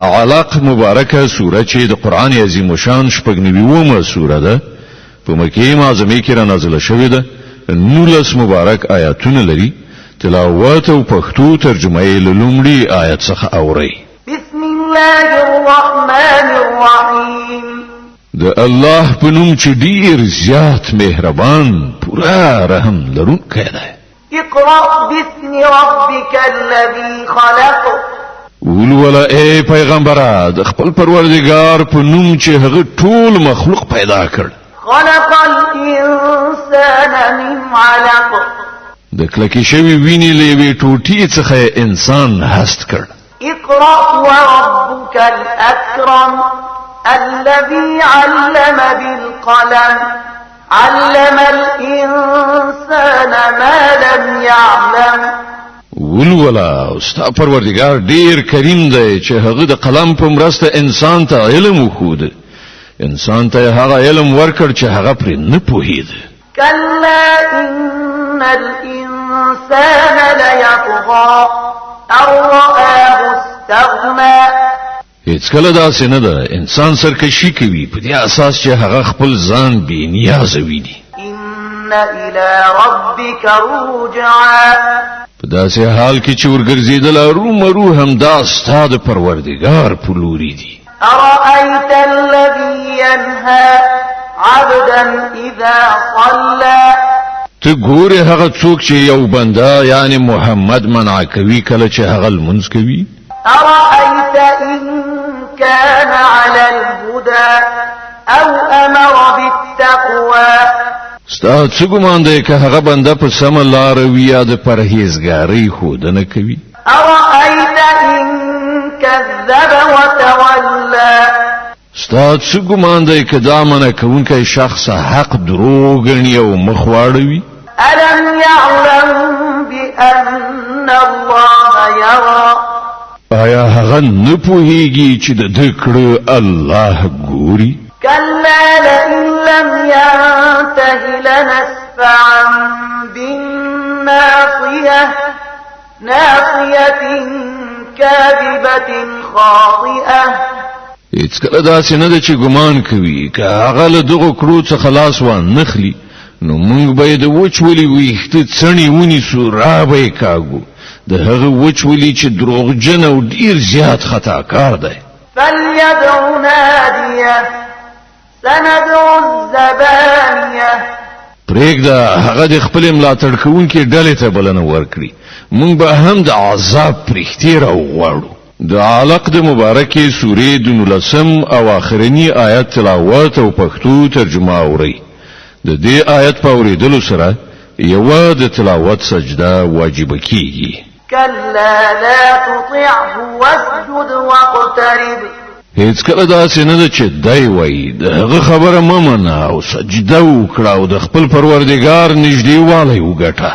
علق مبارکه سوره چې د قران عظیم شان شپږ سوره ده په مکه معظمه کې را نازله شوې ده 19 مبارک آیاتونه لري تلاوت او پښتو ترجمه یې لومړی آیت څخه اوري بسم الله الرحمن الرحیم د الله په نوم چې ډیر زیات مهربان پورا رحم لرونکی دی اقرأ باسم ربك الذي خلق ولولا اے پیغمبره د خپل پروردگار په نوم چې هغه ټول مخلوق پیدا کړ خلق الانسان من علق د کلکی شوی ویني لوي ټوټي څخه انسان هست کړ اقرأ وربك الأكرم الذي علم بالقلم علم الإنسان ما لم يعلم ولولا استا پروردگار ډیر کریم دی چې هغه د قلم په مرسته انسان ته علم وخود انسان ته هغه علم ورکړ چې هغه پر نه پوهید كلا إن الإنسان ليطغى أن رآه استغنى هیڅ کله داسې نه ده انسان سرکشي کوي په دې اساس چې هغه خپل ځان بې نیاز ویني إن إلى ربك رجعا په داسې حال کې چې ورګرځیدل رومرو هم دا ستاد پروردگار په لوري دي أرأيت الذي ينهى عبدا إذا صلى ته ګوره هغه څوک چې یو بنده یعنی محمد منع کوي کله چې هغه لمونځ کوي أرأيت إن كان على الهدى أو أمر بالتقوى ستا څه ګمان دی که هغه بنده په سم لار وي یا د پرهیزګارۍ ښودنه کوي أرأيت إن كذب وتولى ستا څه ګمان دی که دا منع کوونکی شخص حق دروغ ګڼي او مخ واړوي ألم يعلم بأن الله يرى آیا هغه نه پوهیږي چې د دکړه الله ګوري كلا لئن لم ينته لنسفعا بالناصية ناصية كاذبة خاطئة هیڅ کله داسې نه ده چې ګمان کوي که هغه له دغو کړو څخه خلاص وان نخلي نو موږ به د وچولي ویښته څڼې ونیسو را به یې کاږو د هغه وچولي چې دروغجن او ډیر زیات خطا کار دی فليدع ناديه سندع الزبانيه پرېږده هغه د خپل ملاتړ کوونکي ډلې ته بلنه ورکړي موږ به هم د عذاب پرښتې راوغواړو د علق د مبارکې سورې د 19 او آخرنی آیت تلاوت او پښتو ترجمه اوري د دې آیت په اورېدلو سره یو د تلاوت سجده واجب کیږي كلا لا تطعه واسجد واقترب هیڅ کله داسې نه ده چې دی وایي د هغه خبره مه منه او سجده وکړه او د خپل پروردګار نږدې والی وګټه